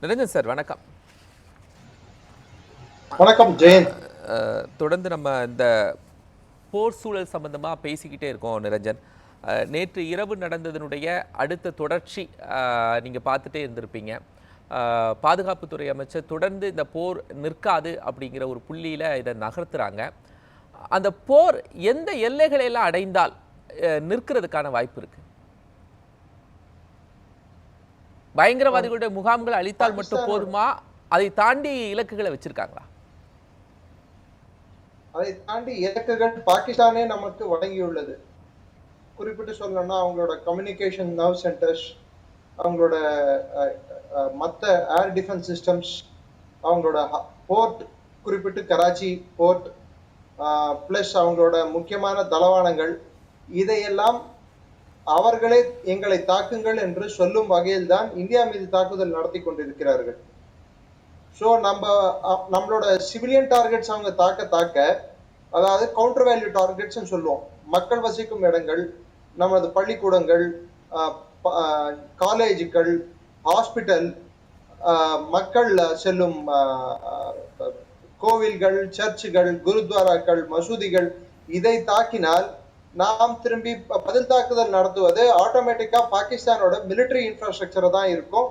Niranjan sir வணக்கம். வணக்கம் ஜெயந்த். தொடர்ந்து நம்ம இந்த போர் சூழல் சம்பந்தமாக பேசிக்கிட்டே இருக்கோம் நிரஞ்சன். நேற்று இரவு நடந்ததனுடைய அடுத்த தொடர்ச்சி நீங்கள் பார்த்துட்டே இருந்திருப்பீங்க. பாதுகாப்புத்துறை அமைச்சர் தொடர்ந்து இந்த போர் நிற்காது அப்படிங்கிற ஒரு புள்ளியில் இதை நகர்த்துறாங்க. அந்த போர் எந்த எல்லைகளையெல்லாம் அடைந்தால் நிற்கிறதுக்கான வாய்ப்பு இருக்கு? பயங்கரவாதிகளுடைய முகாம்கள் அழித்தால் மட்டும் போதுமா? அதை தாண்டி இலக்குகளை வச்சிருக்காங்களா? அதை தாண்டி இலக்குகள் பாகிஸ்தானே நமக்கு வழங்கியுள்ளது. குறிப்பிட்டு சொல்லணும்னா அவங்களோட கம்யூனிகேஷன் நர்வ் சென்டர்ஸ், அவங்களோட மற்ற ஏர் டிஃபென்ஸ் சிஸ்டம்ஸ், அவங்களோட போர்ட், குறிப்பிட்டு கராச்சி போர்ட், பிளஸ் அவங்களோட முக்கியமான தளவாடங்கள், இதையெல்லாம் அவர்களே எங்களை தாக்குங்கள் என்று சொல்லும் வகையில் தான் இந்தியா மீது தாக்குதல் நடத்தி கொண்டிருக்கிறார்கள். ஸோ நம்மளோட சிவிலியன் டார்கெட்ஸ் அவங்க தாக்க, அதாவது கவுண்டர் வேல்யூ டார்கெட்ஸ் சொல்லுவோம். மக்கள் வசிக்கும் இடங்கள், நமது பள்ளிக்கூடங்கள், காலேஜுகள், ஹாஸ்பிட்டல், மக்கள் செல்லும் கோவில்கள், சர்ச்சுகள், குருத்வாராக்கள், மசூதிகள், இதை தாக்கினால் நாம் திரும்பி பதில் தாக்குதல் நடத்துவது ஆட்டோமேட்டிக்கா பாகிஸ்தானோட மிலிட்டரி இன்ஃப்ராஸ்ட்ரக்சரை தான் இருக்கும்.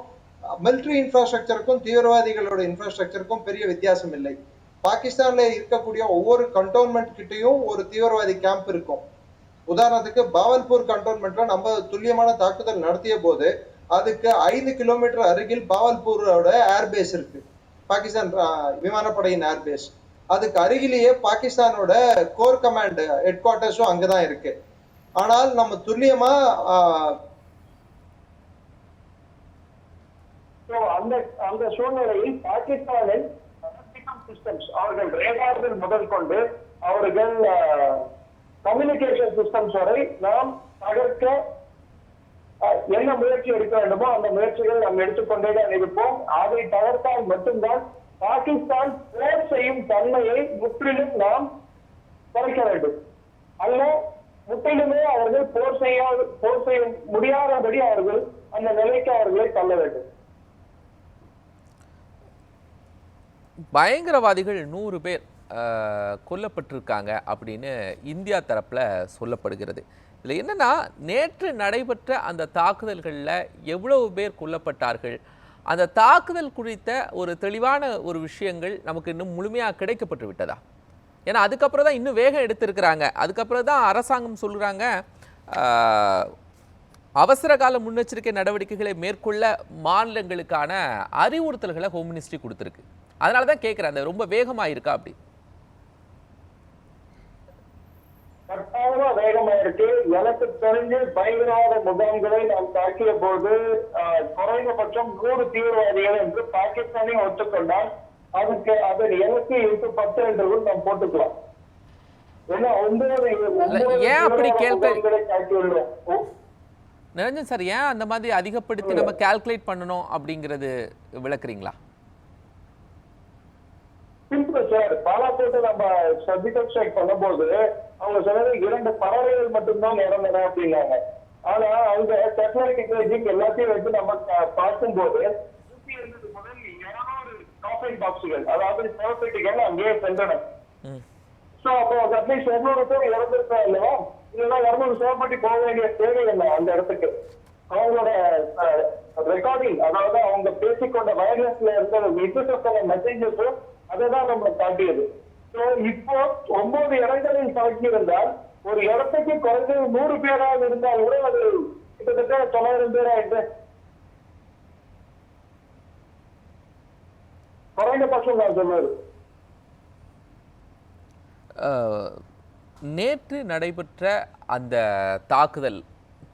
மிலிட்டரி இன்ஃப்ராஸ்ட்ரக்சருக்கும் தீவிரவாதிகளோட இன்ஃப்ராஸ்ட்ரக்சருக்கும் பெரிய வித்தியாசம் இல்லை. பாகிஸ்தான்ல இருக்கக்கூடிய ஒவ்வொரு கண்டோன்மெண்ட் கிட்டையும் ஒரு தீவிரவாதி கேம்ப் இருக்கும். உதாரணத்துக்கு பாவல்பூர் கண்டோன்மெண்ட்ல நம்ம துல்லியமான தாக்குதல் நடத்திய போது அதுக்கு 5 கிலோமீட்டர் அருகில் பாவல்பூரோட ஏர்பேஸ் இருக்கு, பாகிஸ்தான் விமானப்படையின் ஏர்பேஸ். அதுக்கு அருகிலேயே பாகிஸ்தானோட கோர் கமாண்ட் ஹெட் குவார்டர்ஸும் அங்கதான் இருக்கு. ஆனால் நம்ம துல்லியமா அந்த சூழ்நிலையில் பாகிஸ்தானில் சிஸ்டம்ஸ், அவர்கள் ரேடார்கள் முதல் கொண்டு அவர்கள் கம்யூனிகேஷன் சிஸ்டம்ஸ் வரை நாம் தகர்க்க என்ன முயற்சி எடுக்க வேண்டுமோ அந்த முயற்சிகள் நாம் எடுத்துக்கொண்டே தான் இருப்போம். அதை தகர்த்தால் மட்டும்தான் பாகிஸ்தான் போர் செய்யும் தன்மையை முற்றிலும் நாம் குறைக்க வேண்டும். அல்ல முற்றிலுமே அவர்கள் போர் செய்ய முடியாதபடி அவர்கள் அந்த நிலைக்கு அவர்களை தள்ள வேண்டும். பயங்கரவாதிகள் 100 பேர் கொல்லப்பட்டிருக்காங்க அப்படின்னு இந்தியா தரப்பில் சொல்லப்படுகிறது. இதில் என்னன்னா, நேற்று நடைபெற்ற அந்த தாக்குதல்களில் எவ்வளவு பேர் கொல்லப்பட்டார்கள், அந்த தாக்குதல் குறித்த ஒரு தெளிவான ஒரு விஷயங்கள் நமக்கு இன்னும் முழுமையாக கிடைக்கப்பட்டு விட்டதா? ஏன்னா அதுக்கப்புறம் தான் இன்னும் வேகம் எடுத்திருக்கிறாங்க. அதுக்கப்புறம் தான் அரசாங்கம் சொல்கிறாங்க அவசர கால முன்னெச்சரிக்கை நடவடிக்கைகளை மேற்கொள்ள மாநிலங்களுக்கான அறிவுறுத்தல்களை ஹோம் மினிஸ்ட்ரி கொடுத்துருக்கு. அதனால தான் கேட்குறேன், அந்த ரொம்ப வேகமாக இருக்கா? அப்படி கட்டாயமா வேகமா இருக்கு. எனக்கு தெரிஞ்சு பயங்கரவாத முகாம்களை நாம் தாக்கிய போது குறைந்தபட்சம் 100 தீவிரவாதிகள் என்று பாகிஸ்தானே ஒத்துக்கொண்டால் அதுக்கு அதன் எனக்கு 8-10 என்று நாம் போட்டுக்கலாம். ஏன்னா 9 ஏன் அப்படி தாக்கியுள்ளோம். நிரஞ்சன் சார், ஏன் அந்த மாதிரி அதிகப்படுத்தி நம்ம கால்குலேட் பண்ணணும் அப்படிங்கிறது விளக்குறீங்களா? சிம்பிள் சார், பாலாக்கோட்டை நம்ம சர்ஜிக்கல் ஸ்ட்ரைக் பண்ணும்போது அவங்க சொன்னது 2 பறவைகள் மட்டும்தான் இறந்தன அப்படின்னாங்க. ஆனா அவங்க டெக்னாலஜிக் எல்லாத்தையும் வச்சு நம்ம பார்க்கும்போது 120 முதல் 200 காஃபின் பாக்ஸுகள், அதாவது சேவப்பெட்டிகள் அங்கேயே சென்றன. சோ அப்போ அட்லீஸ்ட் 200 பேர் இறந்திருக்கா இல்லையா? இல்லைன்னா 200 சேவப்பெட்டி போக வேண்டிய தேவை இல்லை அந்த இடத்துக்கு. அவங்களோட ரெக்கார்டிங், அதாவது அவங்க பேசிக்கொண்ட வயர்லெஸ்ல இருந்த மெசேஜஸும் அதை தான் நம்ம காட்டியது. இப்போ 9 இடங்களில் தாக்கி இருந்தால் ஒரு இடத்துக்கு குறைஞ்சது 100 பேராக இருந்தால் கூட அது கிட்டத்தட்ட 900 பேராயிட்டு குறைந்தபட்சம் நான் சொன்னது. நேற்று நடைபெற்ற அந்த தாக்குதல்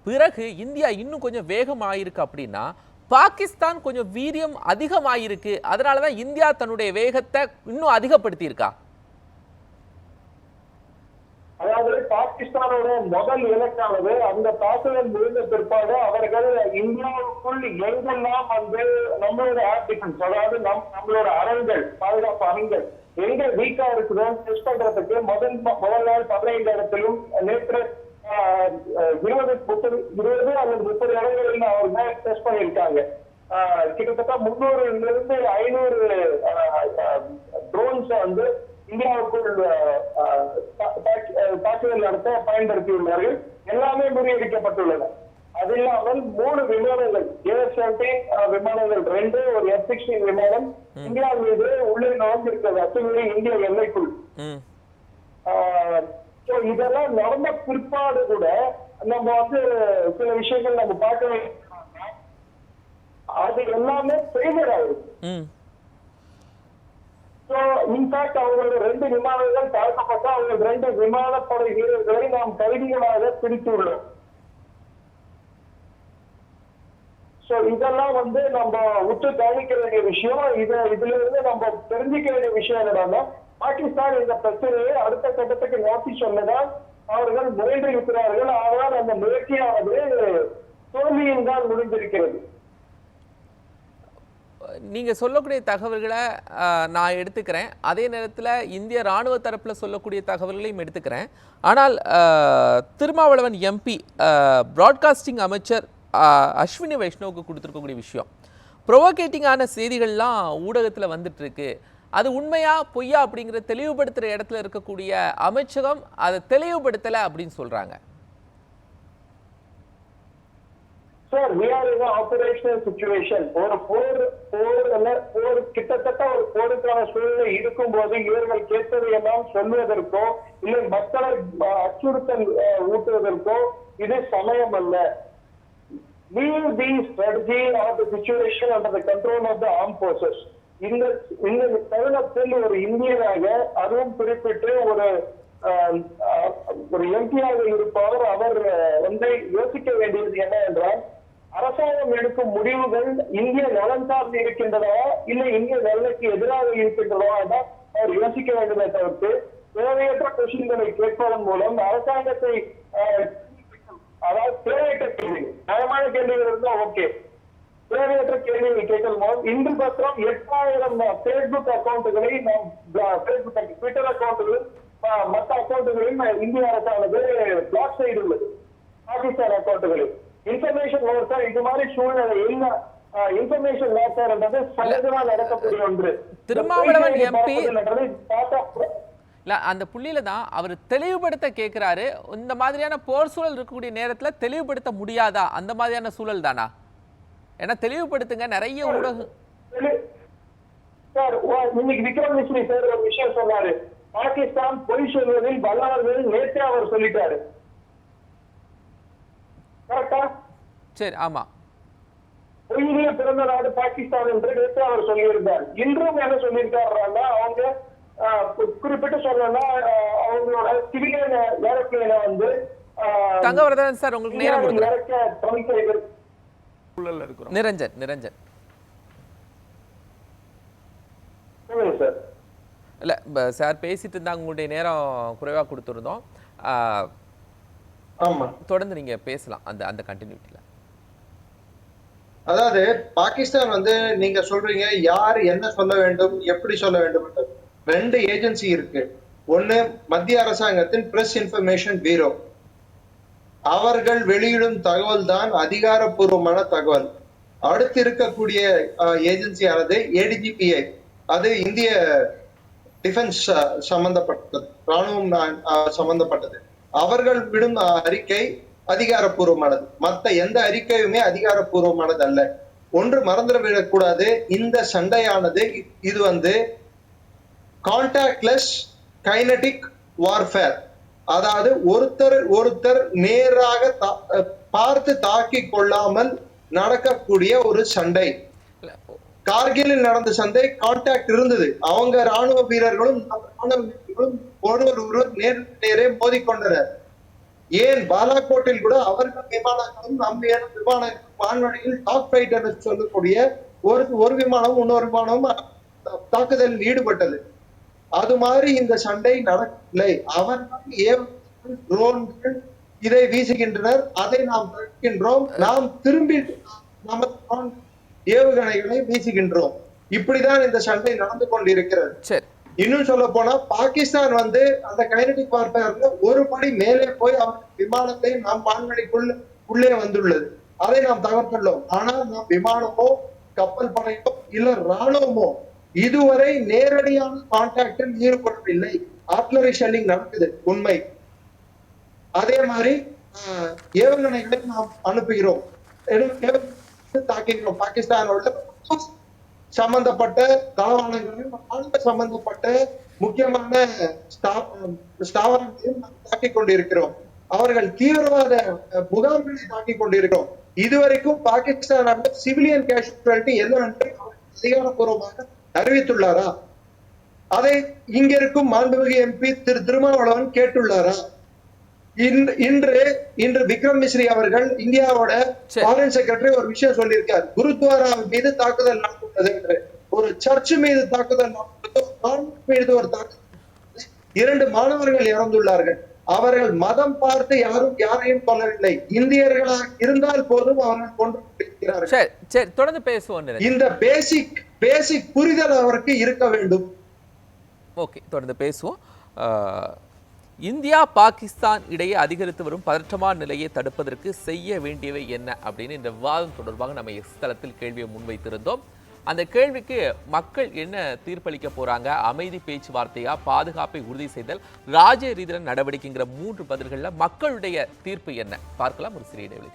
பிறகு இந்தியா இன்னும் கொஞ்சம் வேகமாயிருக்கு அப்படின்னா பாகிஸ்தான் கொஞ்சம் வீரியம் அதிகமாயிருக்கு, அதனால தான் இந்தியா தன்னுடைய வேகத்தை இன்னும் அதிகப்படுத்தி இருக்கா? அதாவது பாகிஸ்தானோட முதல் இலக்கானது அந்த தாக்குதல் முடிந்த பிற்பாடு அவர்கள் இந்தியாவுக்குள் எங்கெல்லாம் நம்மளோட ஏர் டிஃபென்ஸ், அதாவது நம்மளோட அரண்கள், பாதுகாப்பு அரண்கள் எங்க வீக்கா இருக்குதோன்னு டெஸ்ட் பண்றதுக்கு முதல் நாள் 15 இடத்திலும், நேற்று 20 அல்லது 30 இடங்களில் அவங்க டெஸ்ட் பண்ணியிருக்காங்க. கிட்டத்தட்ட 300 to 500 ட்ரோன்ஸ் வந்து இந்தியாவுக்குள் தாக்குதல் நடத்த பயன்படுத்தியுள்ளார்கள். எல்லாமே முறியடிக்கப்பட்டுள்ளன. அது இல்லாமல் 3 விமானங்கள் A-17 விமானங்கள் 2, ஒரு F-16 விமானம் இந்தியா மீது உள்ளே நுழைந்திருக்கிறது அத்துமீறி இந்திய எல்லைக்குள். இதெல்லாம் நடந்த பிற்பாடு கூட நம்ம வந்து சில விஷயங்கள் நம்ம பார்க்க வேண்டிய அது எல்லாமே ஃபெயிலியர் ஆயிருக்கு. இன்ஃபேக்ட் அவங்களோட 2 விமானங்கள் தாக்கப்பட்ட அவங்க 2 விமானப்படை வீரர்களை நாம் கைதிகளாக பிடித்துள்ளோம். இதெல்லாம் வந்து நம்ம உற்று கவனிக்க வேண்டிய விஷயம். இதுல இருந்து நம்ம தெரிஞ்சுக்க வேண்டிய விஷயம் என்னன்னா, பாகிஸ்தான் இந்த பிரச்சனையை அடுத்த கட்டத்துக்கு நோக்கி சொன்னதால் அவர்கள் முயன்று இருக்கிறார்கள். ஆனால் அந்த முயற்சியானது தோல்வியில் தான் முடிந்திருக்கிறது. நீங்க சொல்லக்கூடிய தகவல்களை நான் எடுத்துக்கிறேன். அதே நேரத்தில் இந்திய ராணுவ தரப்பில் சொல்லக்கூடிய தகவல்களையும் எடுத்துக்கிறேன். ஆனால் திருமாவளவன் எம்பி பிராட்காஸ்டிங் அமைச்சர் அஸ்வினி வைஷ்ணவுக்கு கொடுத்துருக்கக்கூடிய விஷயம், ப்ரொவோகேட்டிங்கான செய்திகள்லாம் ஊடகத்தில் வந்துட்டு இருக்கு, அது உண்மையா பொய்யா அப்படிங்கிற தெளிவுபடுத்துகிற இடத்துல இருக்கக்கூடிய அமைச்சகம் அதை தெளிவுபடுத்தலை அப்படின்னு சொல்றாங்க. Sir, we are in an operational situation. ஒரு போர் கிட்டத்தட்ட ஒரு போருக்கான சூழ்நிலை இருக்கும் போது இவர்கள் கேட்பதை எல்லாம் சொல்வதற்கோ இல்லை மக்களை அச்சுறுத்தல் ஊட்டுவதற்கோ இது சமயம் அல்ல. Leave the strategy of the situation under the control of the armed forces. இந்த தருணத்தில் ஒரு இந்தியனாக அதுவும் குறிப்பிட்டு ஒரு எம்பியாக இருப்பவர் அவர் ஒன்றை யோசிக்க வேண்டியது என்ன என்றால், அரசாங்கம் எடுக்கும் முடிவுகள் இந்திய நலன் சார்ந்து இருக்கின்றனவா இல்லை இந்திய நலனுக்கு எதிராக இருக்கின்றனவா என அவர் யோசிக்க வேண்டுமே தவிர்த்து தேவையற்ற கொஸ்டின்களை கேட்பதன் மூலம் அரசாங்கத்தை அதாவது தேவையற்ற கேள்வி, நியாயமான கேள்விகள் இருந்தா ஓகே, தேவையற்ற கேள்விகளை கேட்கும் போது இன்று பத்திரம் 8000 பேஸ்புக் அக்கௌண்ட்டுகளை நாம் ட்விட்டர் அக்கௌண்ட்டுகளும் மற்ற அக்கௌண்ட்டுகளையும் இந்திய அரசானது பிளாக் செய்துள்ளது. பாகிஸ்தான் அக்கௌண்ட்டுகளில் இன்ஃபர்மேஷன் ஓவர் இது மாதிரி சூழ்நிலை என்ன இன்ஃபர்மேஷன் லாக்கர் என்றது சகஜமா நடக்கக்கூடிய ஒன்று. திருமாவளவன் எம்பி இல்ல அந்த புள்ளியில தான் அவர் தெளிவுபடுத்த கேட்கிறாரு. இந்த மாதிரியான போர் சூழல் இருக்கக்கூடிய நேரத்துல தெளிவுபடுத்த முடியாதா? அந்த மாதிரியான சூழல் தானா? ஏன்னா தெளிவுபடுத்துங்க, நிறைய ஊடகம். சார், இன்னைக்கு விக்ரம் மிஸ்ரி சார் ஒரு விஷயம் சொன்னாரு, பாகிஸ்தான் பொய் சொல்வதில் வல்லவர்கள் நேற்றே அவர் சொல்லிட்டாரு. கரெக்டா? சரி, ஆமா. பொய்யிலே பிறந்த நாடு பாகிஸ்தான் என்று நேற்று அவர் சொல்லியிருந்தார். இன்றும் என்ன சொல்லியிருக்காருன்னா, அவங்க குறிப்பிட்டு சொல்லணும்னா அவங்களோட சிவிலியன் ஏரோப்ளேனை வந்து தங்கவரதன் சார் உங்களுக்கு நேரம் நிரஞ்சன் சார் இல்ல சார் பேசிட்டு இருந்தாங்க, உங்களுடைய நேரம் குறைவா கொடுத்துருந்தோம். தொடர்ந்து நீங்க பேசலாம் அந்த கண்டினியூட்டில. அதாவது பாகிஸ்தான் வந்து நீங்க சொல்றீங்க யார் என்ன சொல்ல வேண்டும் எப்படி சொல்ல வேண்டும், 2 ஏஜென்சி இருக்கு. ஒண்ணு மத்திய அரசாங்கத்தின் பிரஸ் இன்ஃபர்மேஷன் பியூரோ, அவர்கள் வெளியிடும் தகவல் தான் அதிகாரப்பூர்வமான தகவல். அடுத்து இருக்கக்கூடிய ஏஜென்சியானது ADGPI, அது இந்திய டிஃபென்ஸ் சம்பந்தப்பட்டது, ராணுவம் சம்பந்தப்பட்டது. அவர்கள் விடும் அறிக்கை அதிகாரப்பூர்வமானது, மற்ற எந்த அறிக்கையுமே அதிகாரப்பூர்வமானது அல்ல. ஒன்று மறந்துட விடக்கூடாது, இந்த சண்டையானது இது வந்து கான்டாக்ட்லெஸ் கைனடிக் வார்ஃபேர், அதாவது ஒருத்தர் நேராக பார்த்து தாக்கி கொள்ளாமல் நடக்கக்கூடிய ஒரு சண்டை. கார்கிலில் நடந்த சண்டை கான்டாக்ட் இருந்தது, அவங்க ராணுவ வீரர்களும் ஒருவர் நேரே மோதிக்கொண்டனர். ஏன் பாலாகோட்டில் கூட அவர்கள் விமானங்களும் நம்ம விமான வான்வழியில் டாக் ஃபைட்டர் சொல்லக்கூடிய ஒரு விமானமும் இன்னொரு விமானமும் தாக்குதலில் ஈடுபட்டது. அது மாதிரி இந்த சண்டை நடக்கவில்லை. அவர்கள் ட்ரோன்கள் இதை வீசுகின்றனர், அதை நாம் தடுக்கின்றோம், நாம் திரும்பி நமது ஏவுகணைகளை வீசுகின்றோம். இப்படிதான் இந்த சண்டை நடந்து கொண்டிருக்கிறது. இன்னும் சொல்ல போனா பாகிஸ்தான் வந்து அந்த கைனடிக் வார்ஃபேர்ல ஒரு படி மேலே போய் அவர் விமானத்தை நாம் வான்வெளிக்குள்ளே வந்துள்ளது, அதை நாம் தகர்த்துள்ளோம். ஆனால் நாம் விமானமோ கப்பல் படையோ இல்ல ராணுவமோ இதுவரை நேரடியான கான்டாக்டில் ஈடுபடவில்லை. ஆர்ட்லரி ஷெல்லிங் நடக்குது, உண்மை. அதே மாதிரி ஏவுகணைகளை நாம் அனுப்புகிறோம், தாக்குகிறோம். பாகிஸ்தானோட சம்பந்தப்பட்ட தளவாடங்களையும் சம்பந்தப்பட்ட முக்கியமான ஸ்தாபனங்களையும் நாம் தாக்கிக் கொண்டிருக்கிறோம். அவர்கள் தீவிரவாத முகாம்களை தாக்கிக் கொண்டிருக்கிறோம். இதுவரைக்கும் பாகிஸ்தான் சிவிலியன் கேஷுவாலிட்டி என்னவென்று அதிகாரப்பூர்வமாக அறிவித்துள்ளாரா? அதை இங்க இருக்கும் மாண்புமிகு எம்பி திரு திருமாவளவன் கேட்டுள்ளாரா? இன்று விக்ரம் மிஸ்ரி அவர்கள் இந்தியாவோட ஃபாரின் செக்ரட்டரி ஒரு விஷயம் சொல்லியிருக்கார். குருத்வாரா மீது தாக்குதல் நடத்துவது என்று, ஒரு சர்ச் மீது தாக்குதல் மீது ஒரு தாக்குதல், 2 மாணவர்கள் இறந்துள்ளார்கள். அவர்கள் மதம் பார்த்து யாரையும் கொல்லவில்லை. இந்தியர்களாக இருந்தால் போதும் அவர்கள் கொண்டிருக்கிறார்கள். தொடர்ந்து பேசுவோம். இந்த பேசிக் புரிதல் அவருக்கு இருக்க வேண்டும். ஓகே, தொடர்ந்து பேசுவோம். இந்தியா பாகிஸ்தான் இடையே அதிகரித்து வரும் பதற்றமான நிலையை தடுப்பதற்கு செய்ய வேண்டியவை என்ன அப்படின்னு இந்த விவாதம் தொடர்பாக நம்ம எக்ஸ் தளத்தில் கேள்வியை முன்வைத்திருந்தோம். அந்த கேள்விக்கு மக்கள் என்ன தீர்ப்பளிக்க போறாங்க? அமைதி பேச்சுவார்த்தையா, பாதுகாப்பை உறுதி செய்தல், ராஜ்ய ரீதியான நடவடிக்கைங்கிற 3 பதில்கள்ல மக்களுடைய தீர்ப்பு என்ன பார்க்கலாம் ஒரு சிறிய இடைவெளி.